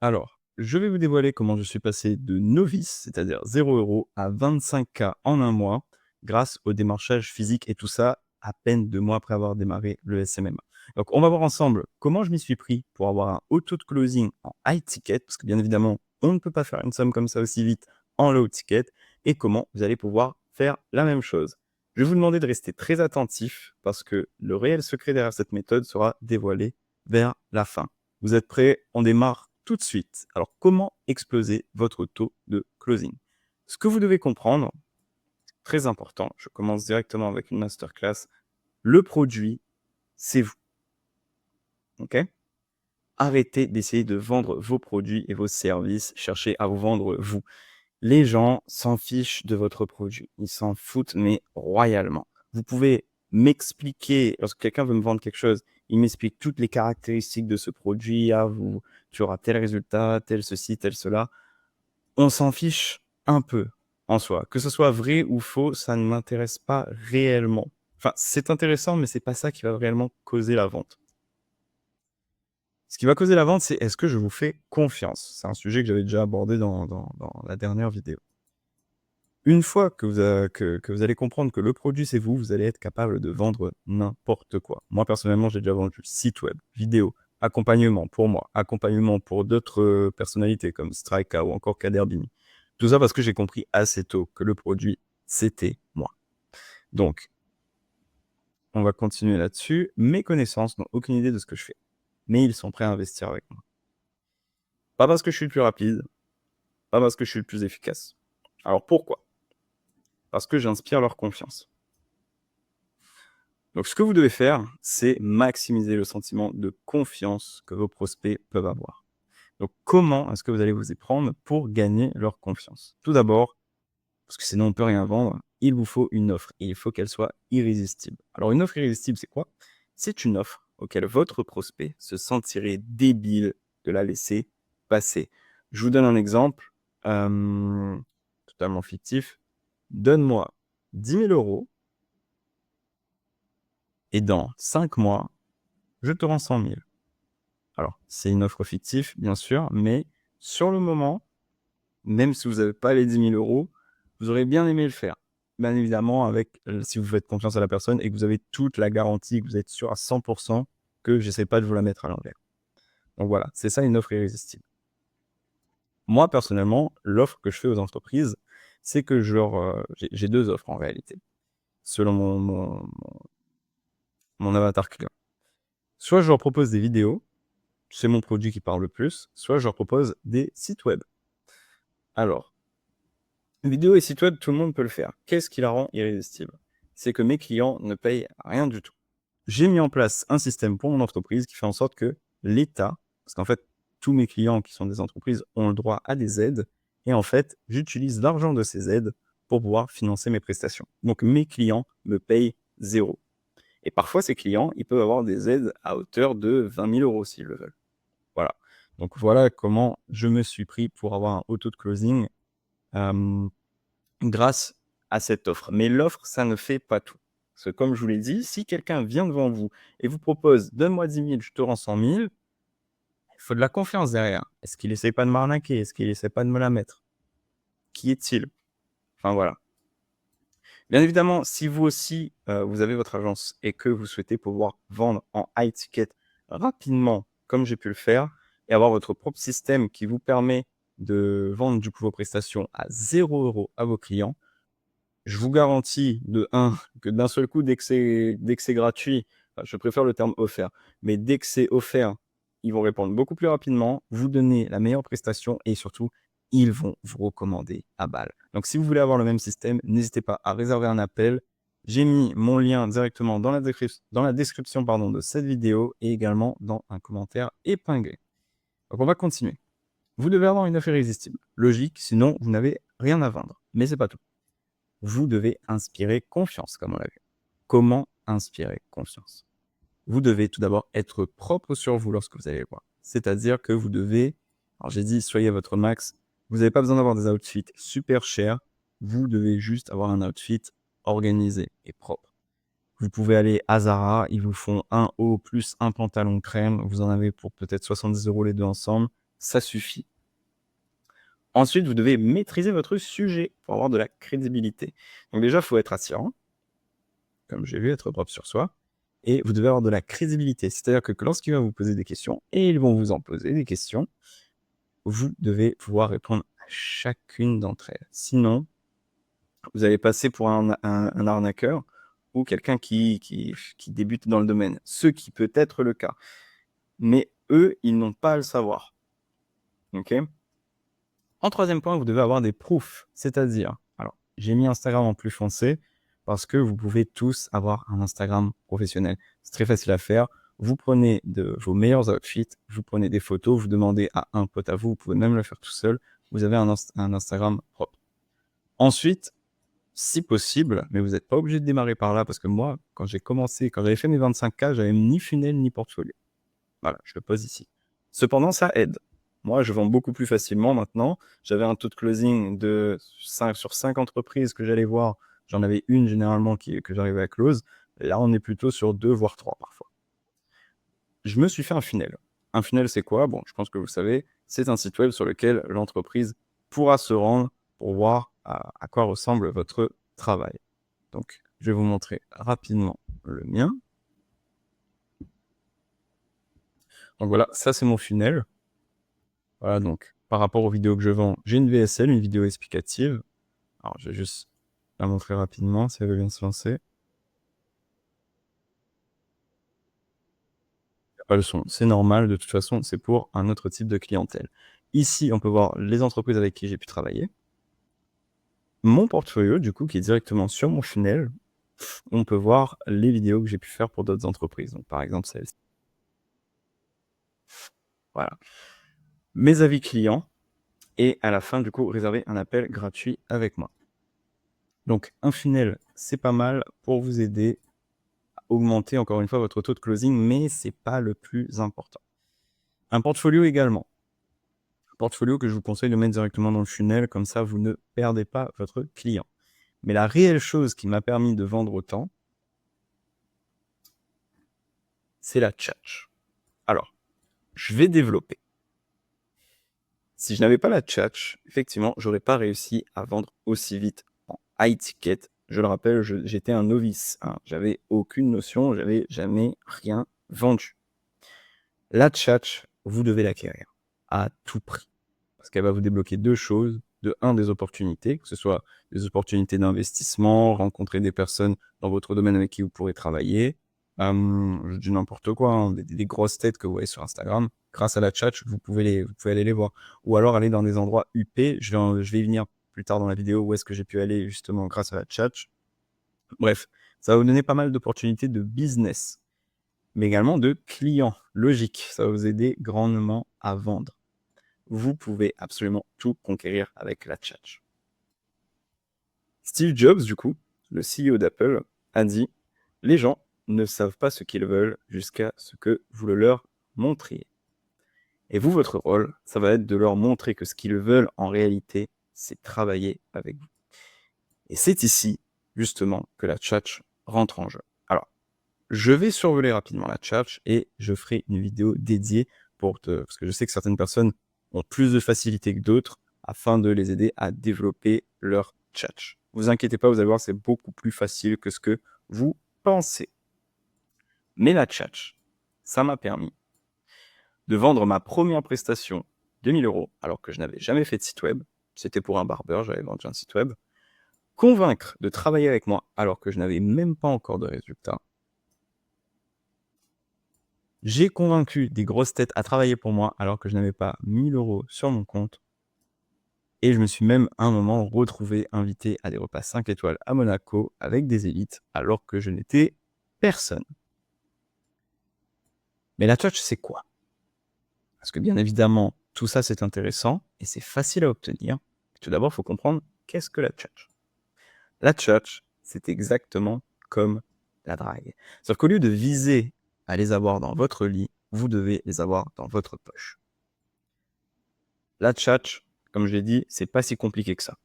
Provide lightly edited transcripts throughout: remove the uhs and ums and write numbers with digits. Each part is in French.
Alors, je vais vous dévoiler comment je suis passé de novice, c'est-à-dire 0 € à 25K en un mois, grâce au démarchage physique et tout ça, à peine 2 mois après avoir démarré le SMMA. Donc, on va voir ensemble comment je m'y suis pris pour avoir un auto de closing en high ticket, parce que bien évidemment, on ne peut pas faire une somme comme ça aussi vite en low ticket, et comment vous allez pouvoir faire la même chose. Je vais vous demander de rester très attentif, parce que le réel secret derrière cette méthode sera dévoilé vers la fin. Vous êtes prêts? On démarre tout de suite. Alors, comment exploser votre taux de closing? Ce que vous devez comprendre, très important, je commence directement avec une masterclass, le produit, c'est vous. OK? Arrêtez d'essayer de vendre vos produits et vos services, cherchez à vous vendre vous. Les gens s'en fichent de votre produit. Ils s'en foutent, mais royalement. Vous pouvez m'expliquer, lorsque quelqu'un veut me vendre quelque chose, il m'explique toutes les caractéristiques de ce produit. Ah, tu auras tel résultat, tel ceci, tel cela. On s'en fiche un peu en soi. Que ce soit vrai ou faux, ça ne m'intéresse pas réellement. Enfin, c'est intéressant, mais c'est pas ça qui va réellement causer la vente. Ce qui va causer la vente, c'est est-ce que je vous fais confiance? C'est un sujet que j'avais déjà abordé dans la dernière vidéo. Une fois que vous allez comprendre que le produit, c'est vous, vous allez être capable de vendre n'importe quoi. Moi, personnellement, j'ai déjà vendu site web, vidéo, accompagnement pour moi, accompagnement pour d'autres personnalités comme Strika ou encore Kaderbini. Tout ça parce que j'ai compris assez tôt que le produit, c'était moi. Donc, on va continuer là-dessus. Mes connaissances n'ont aucune idée de ce que je fais, mais ils sont prêts à investir avec moi. Pas parce que je suis le plus rapide, pas parce que je suis le plus efficace. Alors pourquoi? Parce que j'inspire leur confiance. Donc, ce que vous devez faire, c'est maximiser le sentiment de confiance que vos prospects peuvent avoir. Donc, comment est-ce que vous allez vous y prendre pour gagner leur confiance? Tout d'abord, parce que sinon on ne peut rien vendre, il vous faut une offre et il faut qu'elle soit irrésistible. Alors, une offre irrésistible, c'est quoi? C'est une offre auquel votre prospect se sentirait débile de la laisser passer. Je vous donne un exemple totalement fictif. Donne-moi 10 000 € et dans 5 mois, je te rends 100 000. Alors, c'est une offre fictive, bien sûr, mais sur le moment, même si vous n'avez pas les 10 000 €, vous aurez bien aimé le faire. Bien évidemment, avec, si vous faites confiance à la personne et que vous avez toute la garantie, que vous êtes sûr à 100% que j'essaie pas de vous la mettre à l'envers. Donc voilà, c'est ça une offre irrésistible. Moi, personnellement, l'offre que je fais aux entreprises, c'est que j'ai 2 offres en réalité, selon mon avatar client. Soit je leur propose des vidéos, c'est mon produit qui parle le plus, soit je leur propose des sites web. Alors, vidéo et site web, tout le monde peut le faire. Qu'est-ce qui la rend irrésistible? C'est que mes clients ne payent rien du tout. J'ai mis en place un système pour mon entreprise qui fait en sorte que l'État, parce qu'en fait, tous mes clients qui sont des entreprises ont le droit à des aides, et en fait, j'utilise l'argent de ces aides pour pouvoir financer mes prestations. Donc, mes clients me payent 0. Et parfois, ces clients, ils peuvent avoir des aides à hauteur de 20 000 € s'ils le veulent. Voilà. Donc, voilà comment je me suis pris pour avoir un auto de closing grâce à cette offre. Mais l'offre, ça ne fait pas tout. Parce que comme je vous l'ai dit, si quelqu'un vient devant vous et vous propose: «Donne-moi 10 000, je te rends 100 000», il faut de la confiance derrière. Est-ce qu'il essaie pas de m'arnaquer? Est-ce qu'il essaie pas de me la mettre? Qui est-il? Enfin, voilà. Bien évidemment, si vous aussi, vous avez votre agence et que vous souhaitez pouvoir vendre en high ticket rapidement, comme j'ai pu le faire, et avoir votre propre système qui vous permet de vendre du coup vos prestations à 0 € à vos clients, je vous garantis de 1 que d'un seul coup, dès que c'est gratuit, enfin, je préfère le terme offert, mais dès que c'est offert, ils vont répondre beaucoup plus rapidement, vous donner la meilleure prestation et surtout, ils vont vous recommander à balle. Donc si vous voulez avoir le même système, n'hésitez pas à réserver un appel. J'ai mis mon lien directement dans la description, pardon, de cette vidéo et également dans un commentaire épinglé. Donc on va continuer. Vous devez avoir une offre irrésistible. Logique, sinon vous n'avez rien à vendre. Mais c'est pas tout. Vous devez inspirer confiance, comme on l'a vu. Comment inspirer confiance? Vous devez tout d'abord être propre sur vous lorsque vous allez le voir. C'est-à-dire que vous devez, alors j'ai dit soyez votre max, vous n'avez pas besoin d'avoir des outfits super chers, vous devez juste avoir un outfit organisé et propre. Vous pouvez aller à Zara, ils vous font un haut plus un pantalon crème, vous en avez pour peut-être 70 € les deux ensemble, ça suffit. Ensuite, vous devez maîtriser votre sujet pour avoir de la crédibilité. Donc déjà, il faut être attirant, comme j'ai vu, être propre sur soi, et vous devez avoir de la crédibilité. C'est-à-dire que lorsqu'il va vous poser des questions, et ils vont vous en poser des questions, vous devez pouvoir répondre à chacune d'entre elles. Sinon, vous allez passer pour un arnaqueur ou quelqu'un qui débute dans le domaine. Ce qui peut être le cas. Mais eux, ils n'ont pas à le savoir. Ok ? En troisième point, vous devez avoir des proofs. C'est-à-dire, alors, j'ai mis Instagram en plus foncé parce que vous pouvez tous avoir un Instagram professionnel. C'est très facile à faire. Vous prenez de vos meilleurs outfits, vous prenez des photos, vous demandez à un pote à vous, vous pouvez même le faire tout seul. Vous avez un Instagram propre. Ensuite, si possible, mais vous n'êtes pas obligé de démarrer par là parce que moi, quand j'avais fait mes 25K, j'avais ni funnel ni portfolio. Voilà, je le pose ici. Cependant, ça aide. Moi, je vends beaucoup plus facilement maintenant. J'avais un taux de closing de 5 sur 5 entreprises que j'allais voir. J'en avais une généralement que j'arrivais à close. Là, on est plutôt sur 2 voire 3 parfois. Je me suis fait un funnel. Un funnel, c'est quoi? Bon, je pense que vous le savez. C'est un site web sur lequel l'entreprise pourra se rendre pour voir à quoi ressemble votre travail. Donc, je vais vous montrer rapidement le mien. Donc voilà, ça c'est mon funnel. Voilà, donc par rapport aux vidéos que je vends, j'ai une VSL, une vidéo explicative. Alors, je vais juste la montrer rapidement si elle veut bien se lancer. Pas le son, c'est normal, de toute façon, c'est pour un autre type de clientèle. Ici, on peut voir les entreprises avec qui j'ai pu travailler. Mon portfolio, du coup, qui est directement sur mon funnel, on peut voir les vidéos que j'ai pu faire pour d'autres entreprises. Donc, par exemple, celle-ci. Voilà. Mes avis clients. Et à la fin, du coup, réserver un appel gratuit avec moi. Donc, un funnel, c'est pas mal pour vous aider à augmenter, encore une fois, votre taux de closing, mais c'est pas le plus important. Un portfolio également. Un portfolio que je vous conseille de mettre directement dans le funnel, comme ça, vous ne perdez pas votre client. Mais la réelle chose qui m'a permis de vendre autant, c'est la tchatch. Alors, je vais développer. Si je n'avais pas la tchatch, effectivement, j'aurais pas réussi à vendre aussi vite en high ticket. Je le rappelle, j'étais un novice. Hein. J'avais aucune notion, j'avais jamais rien vendu. La tchatch, vous devez l'acquérir à tout prix. Parce qu'elle va vous débloquer deux choses. De un, des opportunités, que ce soit des opportunités d'investissement, rencontrer des personnes dans votre domaine avec qui vous pourrez travailler. Je dis n'importe quoi, hein, des grosses têtes que vous voyez sur Instagram. Grâce à la tchatch, vous pouvez aller les voir. Ou alors aller dans des endroits UP. Je vais y venir plus tard dans la vidéo où est-ce que j'ai pu aller justement grâce à la tchatch. Bref, ça va vous donner pas mal d'opportunités de business, mais également de clients. Logique, ça va vous aider grandement à vendre. Vous pouvez absolument tout conquérir avec la tchatch. Steve Jobs, du coup, le CEO d'Apple, a dit « Les gens ne savent pas ce qu'ils veulent jusqu'à ce que vous le leur montriez. » Et vous, votre rôle, ça va être de leur montrer que ce qu'ils veulent en réalité, c'est travailler avec vous. Et c'est ici, justement, que la tchatch rentre en jeu. Alors, je vais survoler rapidement la tchatch et je ferai une vidéo dédiée parce que je sais que certaines personnes ont plus de facilité que d'autres afin de les aider à développer leur tchatch. Vous inquiétez pas, vous allez voir, c'est beaucoup plus facile que ce que vous pensez. Mais la tchatch, ça m'a permis de vendre ma première prestation 2000 € alors que je n'avais jamais fait de site web. C'était pour un barbeur, j'avais vendu un site web. Convaincre de travailler avec moi alors que je n'avais même pas encore de résultats. J'ai convaincu des grosses têtes à travailler pour moi alors que je n'avais pas 1000 € sur mon compte. Et je me suis même à un moment retrouvé invité à des repas 5 étoiles à Monaco avec des élites alors que je n'étais personne. Mais la tchatch, c'est quoi? Parce que bien évidemment, tout ça c'est intéressant et c'est facile à obtenir. Tout d'abord, il faut comprendre qu'est-ce que la tchatch. La tchatch, c'est exactement comme la drague. Sauf qu'au lieu de viser à les avoir dans votre lit, vous devez les avoir dans votre poche. La tchatch, comme je l'ai dit, c'est pas si compliqué que ça.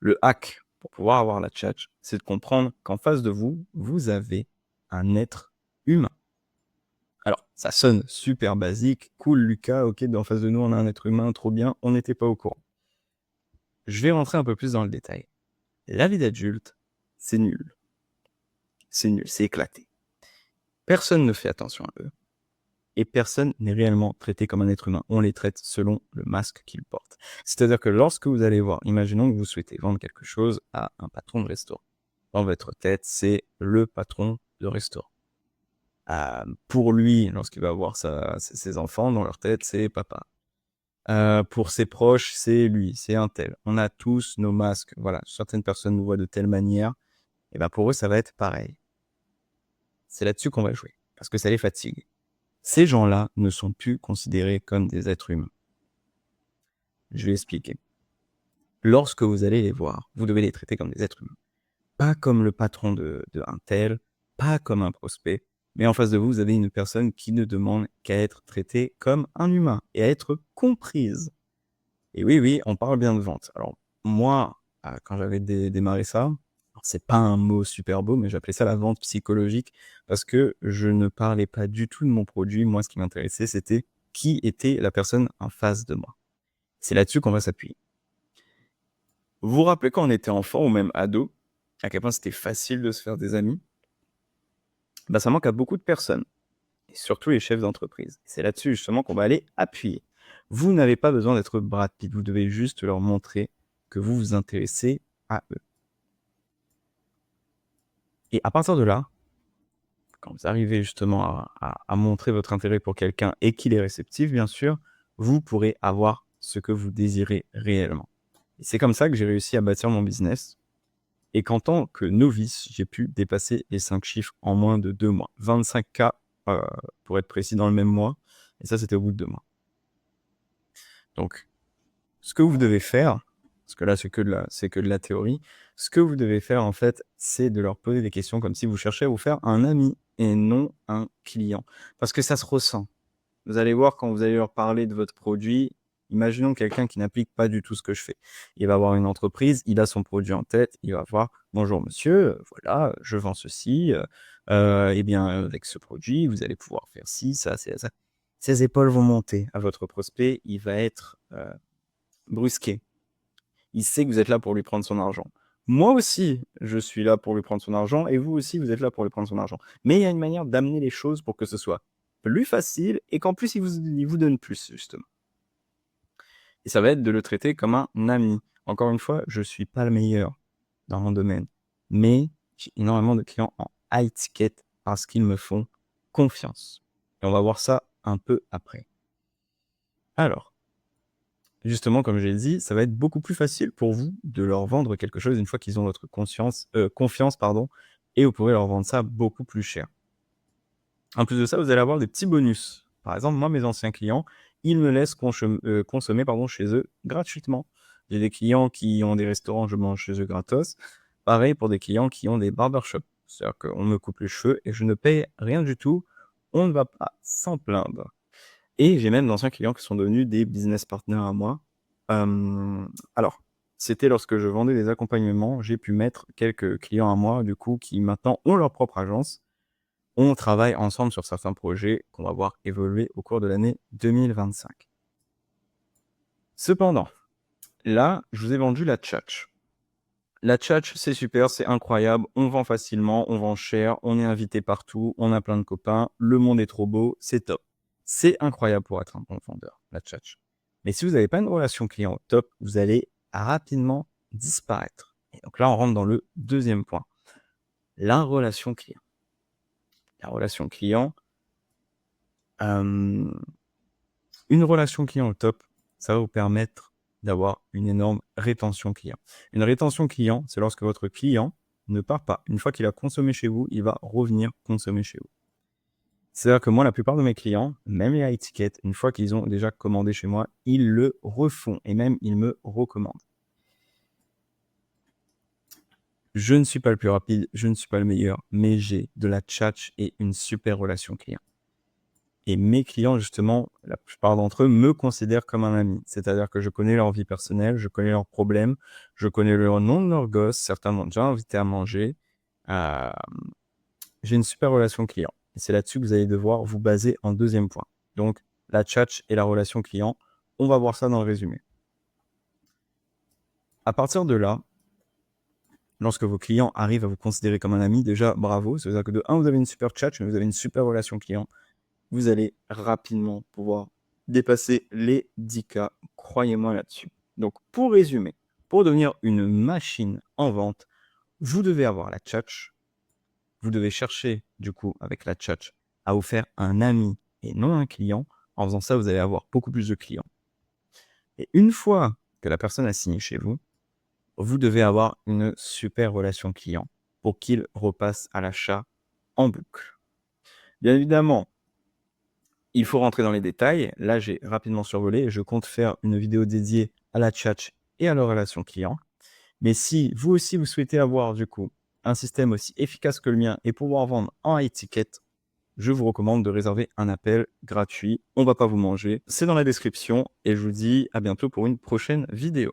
Le hack pour pouvoir avoir la tchatch, c'est de comprendre qu'en face de vous, vous avez un être humain. Alors, ça sonne super basique. Cool, Lucas, ok, en face de nous, on a un être humain, trop bien, on n'était pas au courant. Je vais rentrer un peu plus dans le détail. La vie d'adulte, c'est nul. C'est nul, c'est éclaté. Personne ne fait attention à eux. Et personne n'est réellement traité comme un être humain. On les traite selon le masque qu'ils portent. C'est-à-dire que lorsque vous allez voir, imaginons que vous souhaitez vendre quelque chose à un patron de restaurant. Dans votre tête, c'est le patron de restaurant. Pour lui, lorsqu'il va voir ses enfants, dans leur tête, c'est papa. Pour ses proches, c'est lui, c'est un tel. On a tous nos masques. Voilà, certaines personnes nous voient de telle manière. Et ben pour eux, ça va être pareil. C'est là-dessus qu'on va jouer, parce que ça les fatigue. Ces gens-là ne sont plus considérés comme des êtres humains. Je vais expliquer. Lorsque vous allez les voir, vous devez les traiter comme des êtres humains. Pas comme le patron de un tel, pas comme un prospect, mais en face de vous, vous avez une personne qui ne demande qu'à être traitée comme un humain et à être comprise. Et oui, oui, on parle bien de vente. Alors, moi, quand j'avais démarré ça, c'est pas un mot super beau, mais j'appelais ça la vente psychologique parce que je ne parlais pas du tout de mon produit. Moi, ce qui m'intéressait, c'était qui était la personne en face de moi. C'est là-dessus qu'on va s'appuyer. Vous vous rappelez quand on était enfant ou même ado, à quel point c'était facile de se faire des amis? Bah, ça manque à beaucoup de personnes, et surtout les chefs d'entreprise. C'est là-dessus justement qu'on va aller appuyer. Vous n'avez pas besoin d'être Brad Pitt, vous devez juste leur montrer que vous vous intéressez à eux. Et à partir de là, quand vous arrivez justement à montrer votre intérêt pour quelqu'un et qu'il est réceptif, bien sûr, vous pourrez avoir ce que vous désirez réellement. Et c'est comme ça que j'ai réussi à bâtir mon business. Et qu'en tant que novice, j'ai pu dépasser les 5 chiffres en moins de 2 mois. 25K pour être précis dans le même mois. Et ça, c'était au bout de 2 mois. Donc, ce que vous devez faire, parce que là, c'est que de la théorie, ce que vous devez faire, en fait, c'est de leur poser des questions comme si vous cherchiez à vous faire un ami et non un client. Parce que ça se ressent. Vous allez voir quand vous allez leur parler de votre produit, imaginons quelqu'un qui n'applique pas du tout ce que je fais. Il va avoir une entreprise, il a son produit en tête, il va voir, bonjour monsieur, voilà, je vends ceci, eh bien, avec ce produit, vous allez pouvoir faire ci, ça, ça. Ses épaules vont monter à votre prospect, il va être brusqué. Il sait que vous êtes là pour lui prendre son argent. Moi aussi, je suis là pour lui prendre son argent et vous aussi, vous êtes là pour lui prendre son argent. Mais il y a une manière d'amener les choses pour que ce soit plus facile et qu'en plus, il vous donne plus, justement. Et ça va être de le traiter comme un ami. Encore une fois, je suis pas le meilleur dans mon domaine, mais j'ai énormément de clients en high ticket parce qu'ils me font confiance. Et on va voir ça un peu après. Alors, justement, comme j'ai dit, ça va être beaucoup plus facile pour vous de leur vendre quelque chose une fois qu'ils ont votre confiance, pardon, et vous pourrez leur vendre ça beaucoup plus cher. En plus de ça, vous allez avoir des petits bonus. Par exemple, moi, mes anciens clients, ils me laissent consommer chez eux gratuitement. J'ai des clients qui ont des restaurants, je mange chez eux gratos. Pareil pour des clients qui ont des barbershops. C'est-à-dire qu'on me coupe les cheveux et je ne paye rien du tout. On ne va pas s'en plaindre. Et j'ai même d'anciens clients qui sont devenus des business partners à moi. Alors, c'était lorsque je vendais des accompagnements, j'ai pu mettre quelques clients à moi, du coup, qui maintenant ont leur propre agence. On travaille ensemble sur certains projets qu'on va voir évoluer au cours de l'année 2025. Cependant, là, je vous ai vendu la tchatch. La tchatch, c'est super, c'est incroyable, on vend facilement, on vend cher, on est invité partout, on a plein de copains, le monde est trop beau, c'est top. C'est incroyable pour être un bon vendeur, la tchatch. Mais si vous n'avez pas une relation client au top, vous allez rapidement disparaître. Et donc là, on rentre dans le deuxième point. La relation client. La relation client, une relation client au top, ça va vous permettre d'avoir une énorme rétention client. Une rétention client, c'est lorsque votre client ne part pas. Une fois qu'il a consommé chez vous, il va revenir consommer chez vous. C'est-à-dire que moi, la plupart de mes clients, même les high tickets, une fois qu'ils ont déjà commandé chez moi, ils le refont et même ils me recommandent. Je ne suis pas le plus rapide, je ne suis pas le meilleur, mais j'ai de la tchatch et une super relation client. Et mes clients, justement, la plupart d'entre eux me considèrent comme un ami. C'est-à-dire que je connais leur vie personnelle, je connais leurs problèmes, je connais le nom de leurs gosses, certains m'ont déjà invité à manger. J'ai une super relation client. Et c'est là-dessus que vous allez devoir vous baser en deuxième point. Donc, la tchatch et la relation client. On va voir ça dans le résumé. À partir de là, lorsque vos clients arrivent à vous considérer comme un ami, déjà, bravo. C'est-à-dire que de 1, vous avez une super tchatch, mais vous avez une super relation client. Vous allez rapidement pouvoir dépasser les 10K. Croyez-moi là-dessus. Donc, pour résumer, pour devenir une machine en vente, vous devez avoir la tchatch. Vous devez chercher, du coup, avec la tchatch, à vous faire un ami et non un client. En faisant ça, vous allez avoir beaucoup plus de clients. Et une fois que la personne a signé chez vous, vous devez avoir une super relation client pour qu'il repasse à l'achat en boucle. Bien évidemment, il faut rentrer dans les détails. Là, j'ai rapidement survolé et je compte faire une vidéo dédiée à la tchatch et à la relation client. Mais si vous aussi, vous souhaitez avoir du coup un système aussi efficace que le mien et pouvoir vendre en high ticket, je vous recommande de réserver un appel gratuit. On va pas vous manger. C'est dans la description et je vous dis à bientôt pour une prochaine vidéo.